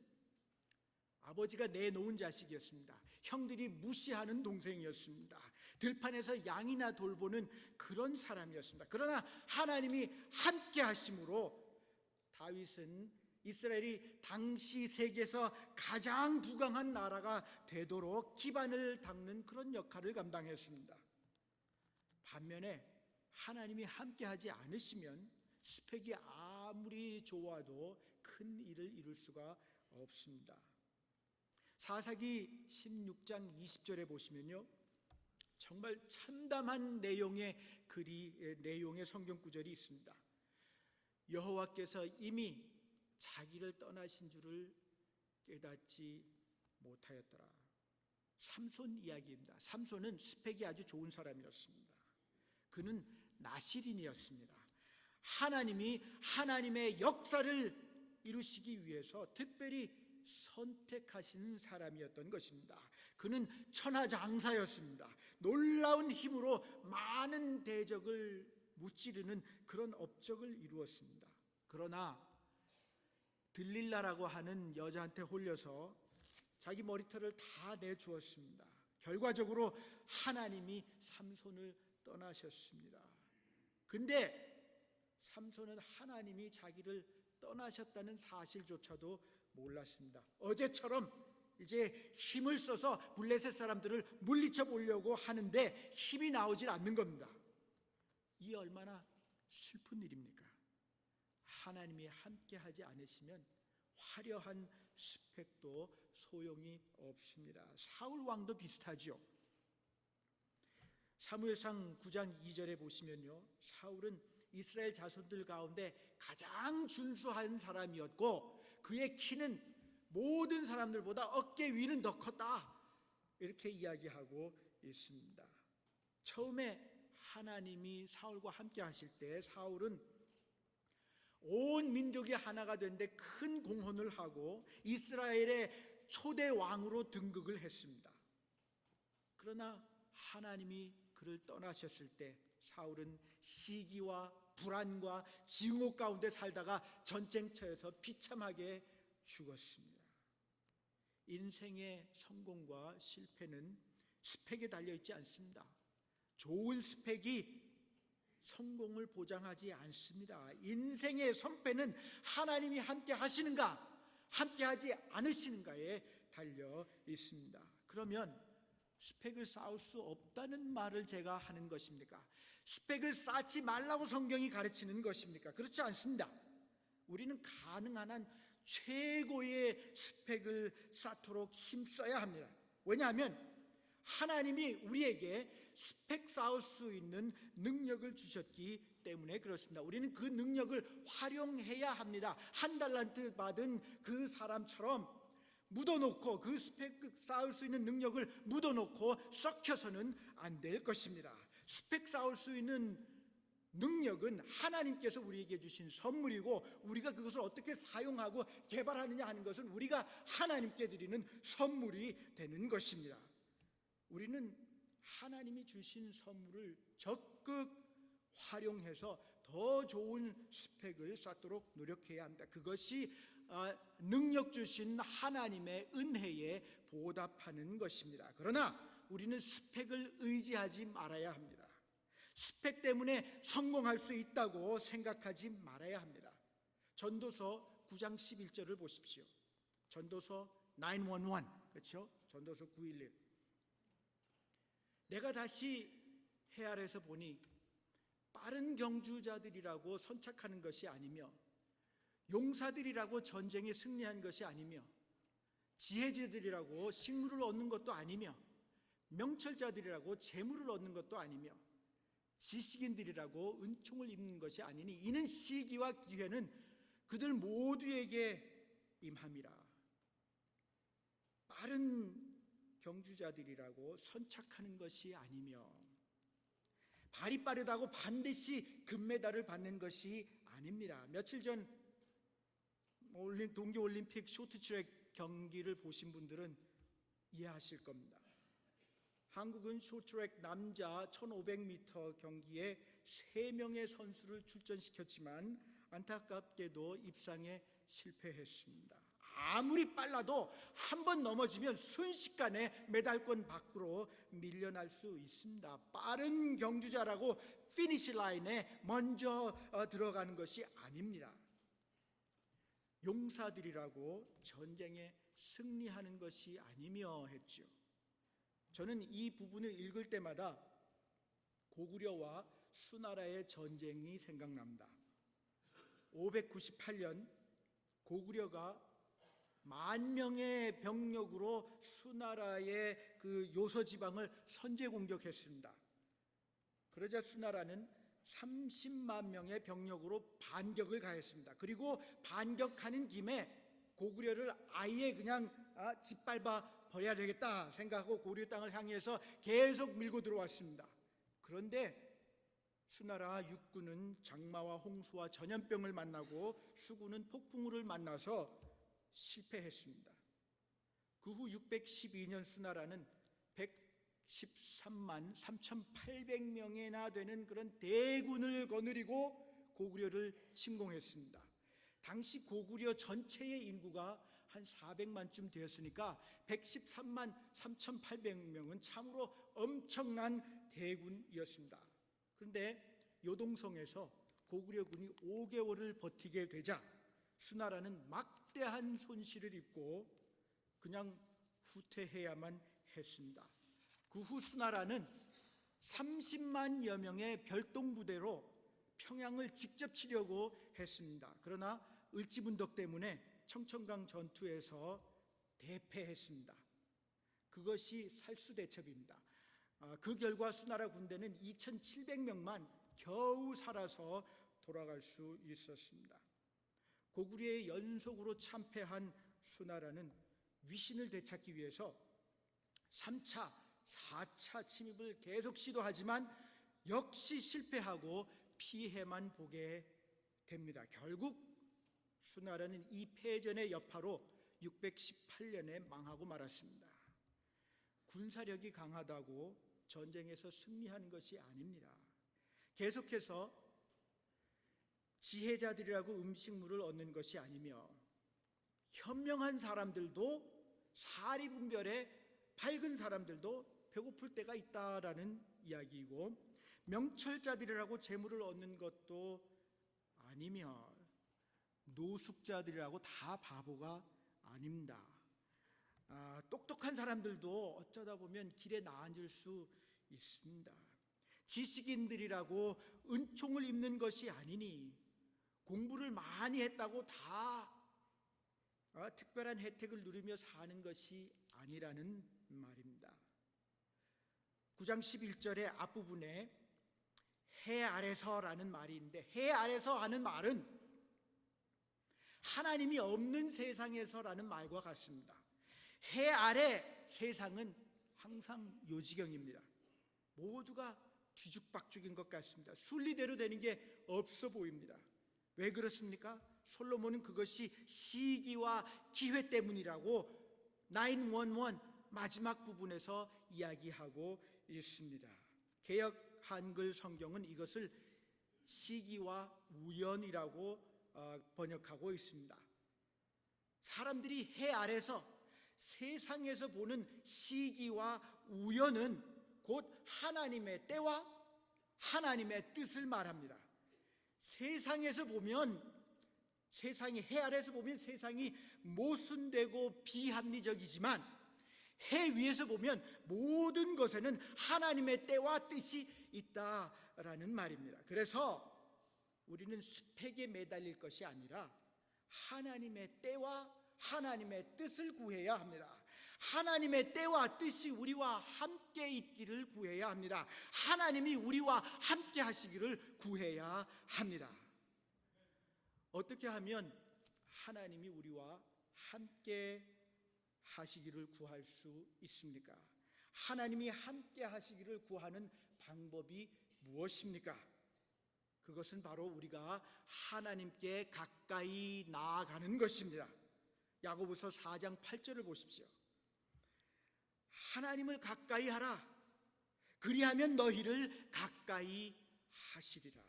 아버지가 내놓은 자식이었습니다. 형들이 무시하는 동생이었습니다. 들판에서 양이나 돌보는 그런 사람이었습니다. 그러나 하나님이 함께 하심으로 다윗은 이스라엘이 당시 세계에서 가장 부강한 나라가 되도록 기반을 닦는 그런 역할을 감당했습니다. 반면에 하나님이 함께하지 않으시면 스펙이 아무리 좋아도 큰 일을 이룰 수가 없습니다. 사사기 16장 20절에 보시면요, 정말 참담한 내용의 성경 구절이 있습니다. 여호와께서 이미 자기를 떠나신 줄을 깨닫지 못하였더라. 삼손 이야기입니다. 삼손은 스펙이 아주 좋은 사람이었습니다. 그는 나실인이었습니다. 하나님이 하나님의 역사를 이루시기 위해서 특별히 선택하신 사람이었던 것입니다. 그는 천하장사였습니다. 놀라운 힘으로 많은 대적을 무찌르는 그런 업적을 이루었습니다. 그러나 들릴라라고 하는 여자한테 홀려서 자기 머리털을 다 내주었습니다. 결과적으로 하나님이 삼손을 떠나셨습니다. 근데 삼손은 하나님이 자기를 떠나셨다는 사실조차도 몰랐습니다. 어제처럼 이제 힘을 써서 블레셋 사람들을 물리쳐 보려고 하는데 힘이 나오질 않는 겁니다. 이 얼마나 슬픈 일입니까? 하나님이 함께하지 않으시면 화려한 스펙도 소용이 없습니다. 사울 왕도 비슷하죠. 사무엘상 9장 2절에 보시면요, 사울은 이스라엘 자손들 가운데 가장 준수한 사람이었고 그의 키는 모든 사람들보다 어깨 위는 더 컸다, 이렇게 이야기하고 있습니다. 처음에 하나님이 사울과 함께 하실 때 사울은 온 민족이 하나가 되는데 큰 공헌을 하고 이스라엘의 초대 왕으로 등극을 했습니다. 그러나 하나님이 그를 떠나셨을 때 사울은 시기와 불안과 증오 가운데 살다가 전쟁터에서 비참하게 죽었습니다. 인생의 성공과 실패는 스펙에 달려있지 않습니다. 좋은 스펙이 성공을 보장하지 않습니다. 인생의 성패는 하나님이 함께 하시는가, 함께 하지 않으시는가에 달려 있습니다. 그러면 스펙을 쌓을 수 없다는 말을 제가 하는 것입니까? 스펙을 쌓지 말라고 성경이 가르치는 것입니까? 그렇지 않습니다. 우리는 가능한 한 최고의 스펙을 쌓도록 힘써야 합니다. 왜냐하면 하나님이 우리에게 스펙 쌓을 수 있는 능력을 주셨기 때문에 그렇습니다. 우리는 그 능력을 활용해야 합니다. 한 달란트 받은 그 사람처럼 묻어놓고, 그 스펙 쌓을 수 있는 능력을 묻어놓고 썩혀서는 안 될 것입니다. 스펙 쌓을 수 있는 능력은 하나님께서 우리에게 주신 선물이고 우리가 그것을 어떻게 사용하고 개발하느냐 하는 것은 우리가 하나님께 드리는 선물이 되는 것입니다. 우리는 하나님이 주신 선물을 적극 활용해서 더 좋은 스펙을 쌓도록 노력해야 합니다. 그것이 능력 주신 하나님의 은혜에 보답하는 것입니다. 그러나 우리는 스펙을 의지하지 말아야 합니다. 스펙 때문에 성공할 수 있다고 생각하지 말아야 합니다. 전도서 9장 11절을 보십시오. 전도서 911, 그렇죠? 전도서 911. 내가 다시 헤아려서 보니 빠른 경주자들이라고 선착하는 것이 아니며 용사들이라고 전쟁에 승리한 것이 아니며 지혜자들이라고 식물을 얻는 것도 아니며 명철자들이라고 재물을 얻는 것도 아니며 지식인들이라고 은총을 입는 것이 아니니 이는 시기와 기회는 그들 모두에게 임함이라. 빠른 경주자들이라고 선착하는 것이 아니며 발이 빠르다고 반드시 금메달을 받는 것이 아닙니다. 며칠 전 동계올림픽 쇼트트랙 경기를 보신 분들은 이해하실 겁니다. 한국은 쇼트트랙 남자 1500m 경기에 3명의 선수를 출전시켰지만 안타깝게도 입상에 실패했습니다. 아무리 빨라도 한 번 넘어지면 순식간에 메달권 밖으로 밀려날 수 있습니다. 빠른 경주자라고 피니시 라인에 먼저 들어가는 것이 아닙니다. 용사들이라고 전쟁에 승리하는 것이 아니며 했죠. 저는 이 부분을 읽을 때마다 고구려와 수나라의 전쟁이 생각납니다. 598년 고구려가 10,000명의 병력으로 수나라의 그 요서 지방을 선제 공격했습니다. 그러자 수나라는 30만 명의 병력으로 반격을 가했습니다. 그리고 반격하는 김에 고구려를 아예 그냥 짓밟아 버려야 되겠다 생각하고 고구려 땅을 향해서 계속 밀고 들어왔습니다. 그런데 수나라 육군은 장마와 홍수와 전염병을 만나고 수군은 폭풍우를 만나서 실패했습니다. 그 후 612년 수나라는 113만 3,800명이나 되는 그런 대군을 거느리고 고구려를 침공했습니다. 당시 고구려 전체의 인구가 한 400만쯤 되었으니까 113만 3,800명은 참으로 엄청난 대군이었습니다. 그런데 요동성에서 고구려군이 5개월을 버티게 되자 수나라는 막대한 손실을 입고 그냥 후퇴해야만 했습니다. 그 후 수나라는 30만여 명의 별동부대로 평양을 직접 치려고 했습니다. 그러나 을지문덕 때문에 청천강 전투에서 대패했습니다. 그것이 살수대첩입니다. 그 결과 수나라 군대는 2,700명만 겨우 살아서 돌아갈 수 있었습니다. 고구려의 연속으로 참패한 수나라는 위신을 되찾기 위해서 3차, 4차 침입을 계속 시도하지만 역시 실패하고 피해만 보게 됩니다. 결국 수나라는 이 패전의 여파로 618년에 망하고 말았습니다. 군사력이 강하다고 전쟁에서 승리하는 것이 아닙니다. 계속해서 지혜자들이라고 음식물을 얻는 것이 아니며 현명한 사람들도 사리분별에 밝은 사람들도 배고플 때가 있다라는 이야기이고, 명철자들이라고 재물을 얻는 것도 아니며 노숙자들이라고 다 바보가 아닙니다. 똑똑한 사람들도 어쩌다 보면 길에 나앉을 수 있습니다. 지식인들이라고 은총을 입는 것이 아니니 공부를 많이 했다고 다 특별한 혜택을 누리며 사는 것이 아니라는 말입니다. 9장 11절의 앞부분에 해 아래서라는 말이 있는데, 해 아래서 하는 말은 하나님이 없는 세상에서라는 말과 같습니다. 해 아래 세상은 항상 요지경입니다. 모두가 뒤죽박죽인 것 같습니다. 순리대로 되는 게 없어 보입니다. 왜 그렇습니까? 솔로몬은 그것이 시기와 기회 때문이라고 911 마지막 부분에서 이야기하고 있습니다. 개역 한글 성경은 이것을 시기와 우연이라고 번역하고 있습니다. 사람들이 해 아래서 세상에서 보는 시기와 우연은 곧 하나님의 때와 하나님의 뜻을 말합니다. 세상에서 보면, 세상이 해 아래서 보면 세상이 모순되고 비합리적이지만 해 위에서 보면 모든 것에는 하나님의 때와 뜻이 있다라는 말입니다. 그래서 우리는 스펙에 매달릴 것이 아니라 하나님의 때와 하나님의 뜻을 구해야 합니다. 하나님의 때와 뜻이 우리와 함께 있기를 구해야 합니다. 하나님이 우리와 함께 하시기를 구해야 합니다. 어떻게 하면 하나님이 우리와 함께 하시기를 구할 수 있습니까? 하나님이 함께 하시기를 구하는 방법이 무엇입니까? 그것은 바로 우리가 하나님께 가까이 나아가는 것입니다. 야고보서 4장 8절을 보십시오. 하나님을 가까이 하라. 그리하면 너희를 가까이 하시리라.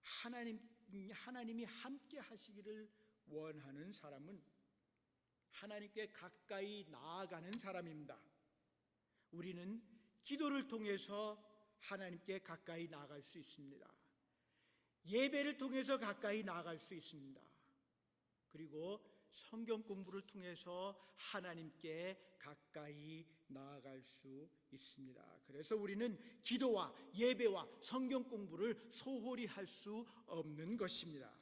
하나님이 함께 하시기를 원하는 사람은 하나님께 가까이 나아가는 사람입니다. 우리는 기도를 통해서 하나님께 가까이 나아갈 수 있습니다. 예배를 통해서 가까이 나아갈 수 있습니다. 그리고 성경 공부를 통해서 하나님께 가까이 나아갈 수 있습니다. 그래서 우리는 기도와 예배와 성경 공부를 소홀히 할 수 없는 것입니다.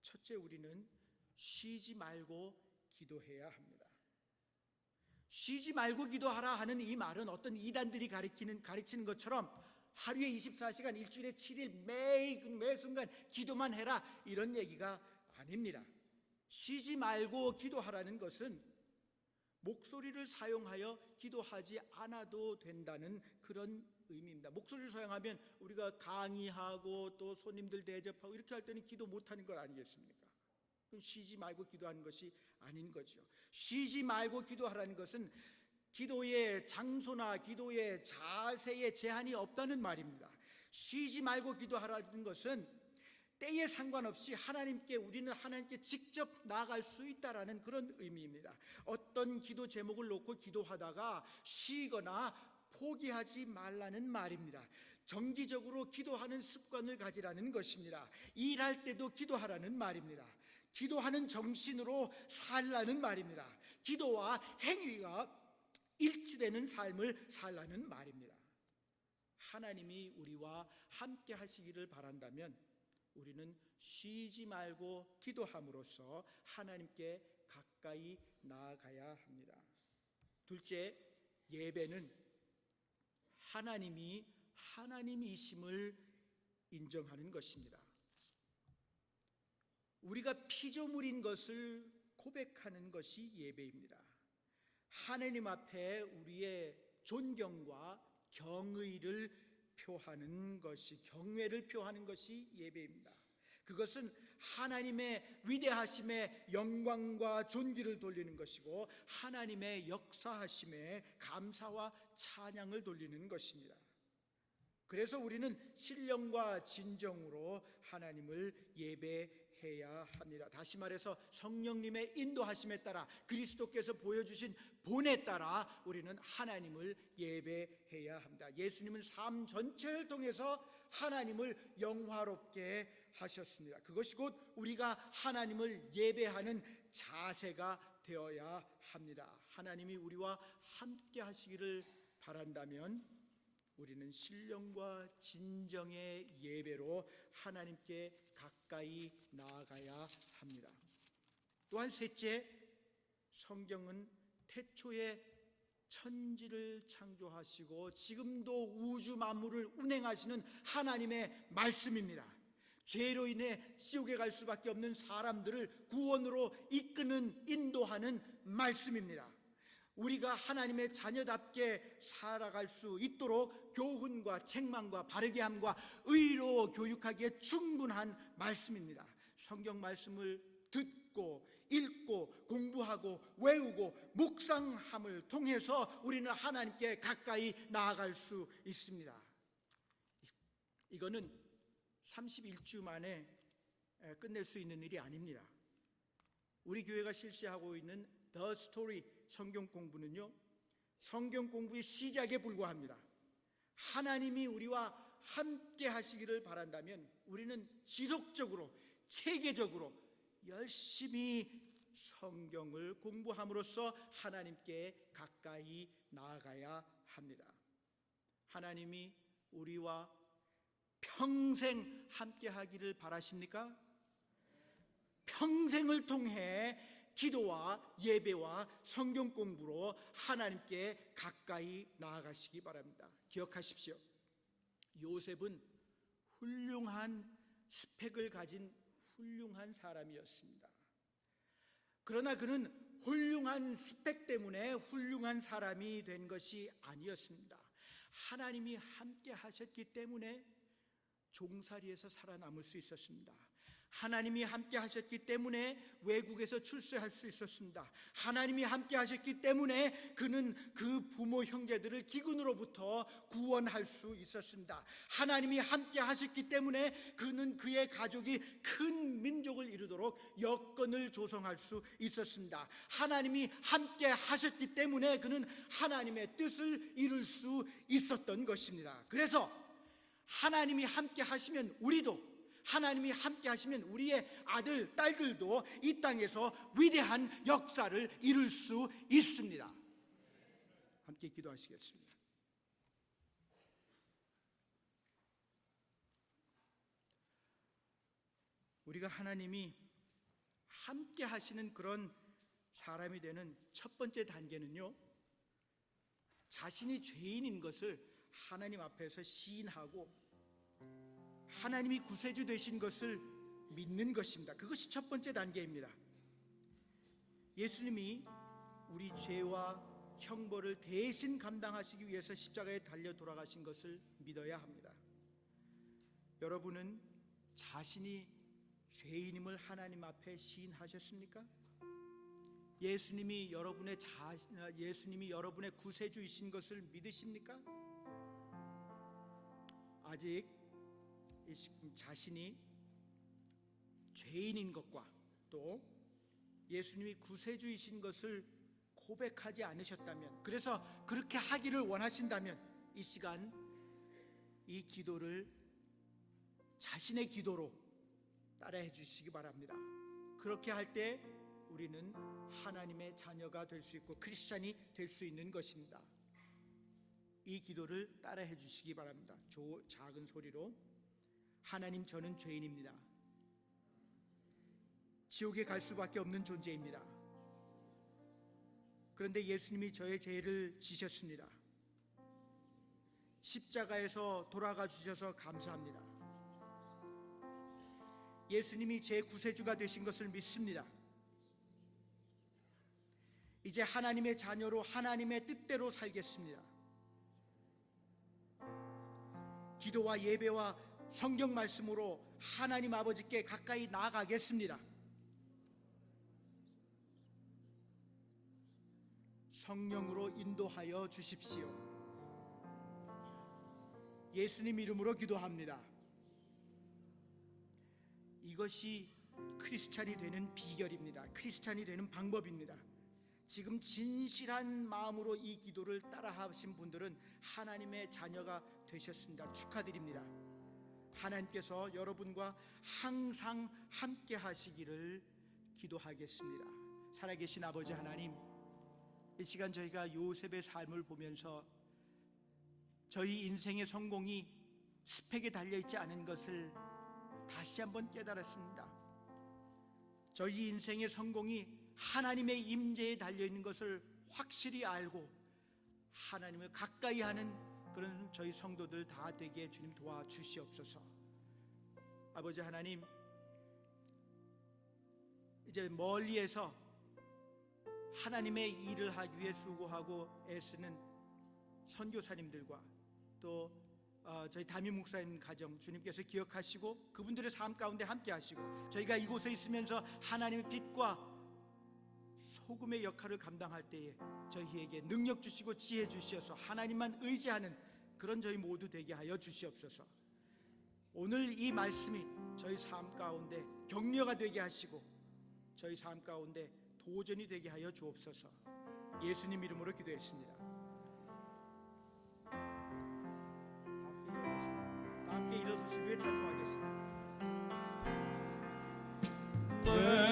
첫째, 우리는 쉬지 말고 기도해야 합니다. 쉬지 말고 기도하라 하는 이 말은 어떤 이단들이 가르치는 것처럼 하루에 24시간, 일주일에 7일 매 순간 기도만 해라, 이런 얘기가 아닙니다. 쉬지 말고 기도하라는 것은 목소리를 사용하여 기도하지 않아도 된다는 그런 의미입니다. 목소리를 사용하면 우리가 강의하고 또 손님들 대접하고 이렇게 할 때는 기도 못하는 것 아니겠습니까? 그럼 쉬지 말고 기도하는 것이 아닌 거죠. 쉬지 말고 기도하라는 것은 기도의 장소나 기도의 자세에 제한이 없다는 말입니다. 쉬지 말고 기도하라는 것은 때에 상관없이 우리는 하나님께 직접 나아갈 수 있다라는 그런 의미입니다. 어떤 기도 제목을 놓고 기도하다가 쉬거나 포기하지 말라는 말입니다. 정기적으로 기도하는 습관을 가지라는 것입니다. 일할 때도 기도하라는 말입니다. 기도하는 정신으로 살라는 말입니다. 기도와 행위가 일치되는 삶을 살라는 말입니다. 하나님이 우리와 함께 하시기를 바란다면 우리는 쉬지 말고 기도함으로써 하나님께 가까이 나아가야 합니다. 둘째, 예배는 하나님이 하나님이심을 인정하는 것입니다. 우리가 피조물인 것을 고백하는 것이 예배입니다. 하나님 앞에 우리의 존경과 경의를 표하는 것이, 경외를 표하는 것이 예배입니다. 그것은 하나님의 위대하심에 영광과 존귀를 돌리는 것이고 하나님의 역사하심에 감사와 찬양을 돌리는 것입니다. 그래서 우리는 신령과 진정으로 하나님을 예배해야 합니다. 다시 말해서 성령님의 인도하심에 따라, 그리스도께서 보여주신 본에 따라 우리는 하나님을 예배해야 합니다. 예수님은 삶 전체를 통해서 하나님을 영화롭게 하셨습니다. 그것이 곧 우리가 하나님을 예배하는 자세가 되어야 합니다. 하나님이 우리와 함께 하시기를 바란다면 우리는 신령과 진정의 예배로 하나님께 가까이 나아가야 합니다. 또한 셋째, 성경은 태초에 천지를 창조하시고 지금도 우주 만물을 운행하시는 하나님의 말씀입니다. 죄로 인해 지옥에 갈 수밖에 없는 사람들을 구원으로 이끄는, 인도하는 말씀입니다. 우리가 하나님의 자녀답게 살아갈 수 있도록 교훈과 책망과 바르게 함과 의로 교육하기에 충분한 말씀입니다. 성경 말씀을 듣고 읽고 공부하고 외우고 묵상함을 통해서 우리는 하나님께 가까이 나아갈 수 있습니다. 이거는 31주 만에 끝낼 수 있는 일이 아닙니다. 우리 교회가 실시하고 있는 The Story 성경 공부는요, 성경 공부의 시작에 불과합니다. 하나님이 우리와 함께 하시기를 바란다면 우리는 지속적으로, 체계적으로 열심히 성경을 공부함으로써 하나님께 가까이 나아가야 합니다. 하나님이 우리와 평생 함께 하기를 바라십니까? 평생을 통해 기도와 예배와 성경 공부로 하나님께 가까이 나아가시기 바랍니다. 기억하십시오. 요셉은 훌륭한 스펙을 가진 훌륭한 사람이었습니다. 그러나 그는 훌륭한 스펙 때문에 훌륭한 사람이 된 것이 아니었습니다. 하나님이 함께 하셨기 때문에 종살이에서 살아남을 수 있었습니다. 하나님이 함께 하셨기 때문에 외국에서 출세할 수 있었습니다. 하나님이 함께 하셨기 때문에 그는 그 부모 형제들을 기근으로부터 구원할 수 있었습니다. 하나님이 함께 하셨기 때문에 그는 그의 가족이 큰 민족을 이루도록 여건을 조성할 수 있었습니다. 하나님이 함께 하셨기 때문에 그는 하나님의 뜻을 이룰 수 있었던 것입니다. 그래서 하나님이 함께 하시면 우리도, 하나님이 함께 하시면 우리의 아들, 딸들도 이 땅에서 위대한 역사를 이룰 수 있습니다. 함께 기도하시겠습니다. 우리가 하나님이 함께 하시는 그런 사람이 되는 첫 번째 단계는요, 자신이 죄인인 것을 하나님 앞에서 시인하고 하나님이 구세주 되신 것을 믿는 것입니다. 그것이 첫 번째 단계입니다. 예수님이 우리 죄와 형벌을 대신 감당하시기 위해서 십자가에 달려 돌아가신 것을 믿어야 합니다. 여러분은 자신이 죄인임을 하나님 앞에 시인하셨습니까? 예수님이 여러분의 구세주이신 것을 믿으십니까? 아직 자신이 죄인인 것과 또 예수님이 구세주이신 것을 고백하지 않으셨다면, 그래서 그렇게 하기를 원하신다면 이 시간 이 기도를 자신의 기도로 따라해 주시기 바랍니다. 그렇게 할 때 우리는 하나님의 자녀가 될 수 있고 크리스찬이 될 수 있는 것입니다. 이 기도를 따라해 주시기 바랍니다. 작은 소리로, 하나님, 저는 죄인입니다. 지옥에 갈 수밖에 없는 존재입니다. 그런데 예수님이 저의 죄를 지셨습니다. 십자가에서 돌아가 주셔서 감사합니다. 예수님이 제 구세주가 되신 것을 믿습니다. 이제 하나님의 자녀로 하나님의 뜻대로 살겠습니다. 기도와 예배와 성경 말씀으로 하나님 아버지께 가까이 나아가겠습니다. 성령으로 인도하여 주십시오. 예수님 이름으로 기도합니다. 이것이 크리스찬이 되는 비결입니다. 크리스찬이 되는 방법입니다. 지금 진실한 마음으로 이 기도를 따라하신 분들은 하나님의 자녀가 되셨습니다. 축하드립니다. 하나님께서 여러분과 항상 함께 하시기를 기도하겠습니다. 살아계신 아버지 하나님, 이 시간 저희가 요셉의 삶을 보면서 저희 인생의 성공이 스펙에 달려있지 않은 것을 다시 한번 깨달았습니다. 저희 인생의 성공이 하나님의 임재에 달려있는 것을 확실히 알고 하나님을 가까이 하는 그런 저희 성도들 다 되게 주님 도와주시옵소서. 아버지 하나님, 이제 멀리에서 하나님의 일을 하기 위해 수고하고 애쓰는 선교사님들과 또 저희 담임 목사님 가정 주님께서 기억하시고 그분들의 삶 가운데 함께 하시고, 저희가 이곳에 있으면서 하나님의 빛과 소금의 역할을 감당할 때에 저희에게 능력 주시고 지혜 주시어서 하나님만 의지하는 그런 저희 모두 되게 하여 주시옵소서. 오늘 이 말씀이 저희 삶 가운데 격려가 되게 하시고 저희 삶 가운데 도전이 되게 하여 주옵소서. 예수님 이름으로 기도했습니다. 다 함께 일어서시기 위해 찬송하겠습니다. 오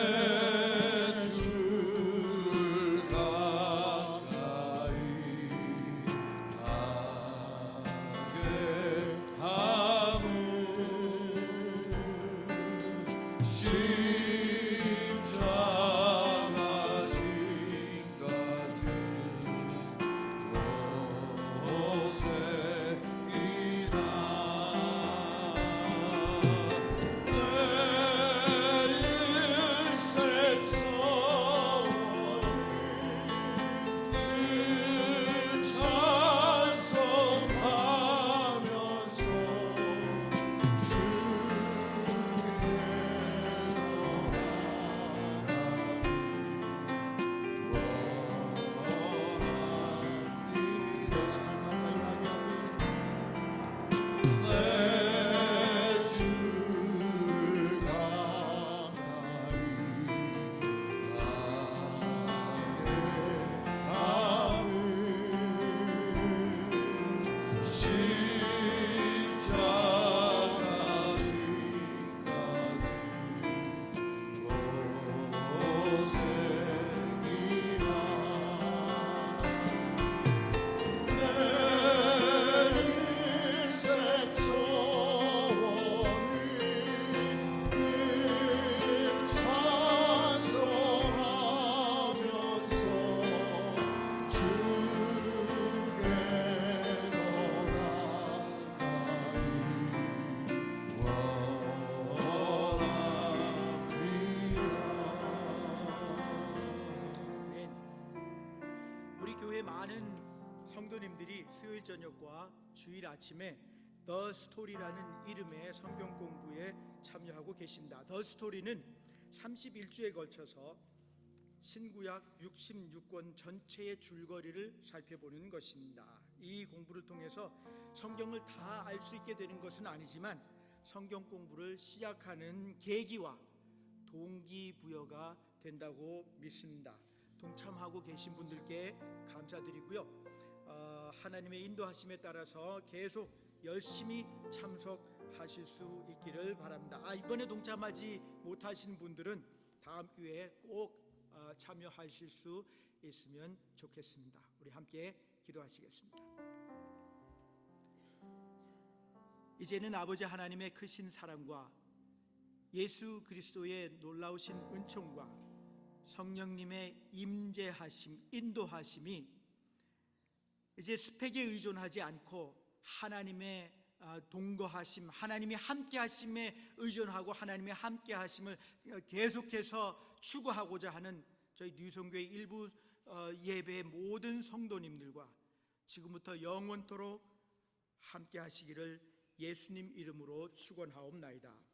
교회 많은 성도님들이 수요일 저녁과 주일 아침에 The Story라는 이름의 성경 공부에 참여하고 계십니다. The Story는 31주에 걸쳐서 신구약 66권 전체의 줄거리를 살펴보는 것입니다. 이 공부를 통해서 성경을 다 알 수 있게 되는 것은 아니지만 성경 공부를 시작하는 계기와 동기부여가 된다고 믿습니다. 동참하고 계신 분들께 감사드리고요. 하나님의 인도하심에 따라서 계속 열심히 참석하실 수 있기를 바랍니다. 이번에 동참하지 못하신 분들은 다음 기회에 꼭 참여하실 수 있으면 좋겠습니다. 우리 함께 기도하시겠습니다. 이제는 아버지 하나님의 크신 사랑과 예수 그리스도의 놀라우신 은총과 성령님의 임재하심, 인도하심이 이제 스펙에 의존하지 않고 하나님의 동거하심, 하나님이 함께하심에 의존하고 하나님의 함께하심을 계속해서 추구하고자 하는 저희 뉴성교회 일부 예배의 모든 성도님들과 지금부터 영원토록 함께하시기를 예수님 이름으로 축원하옵나이다.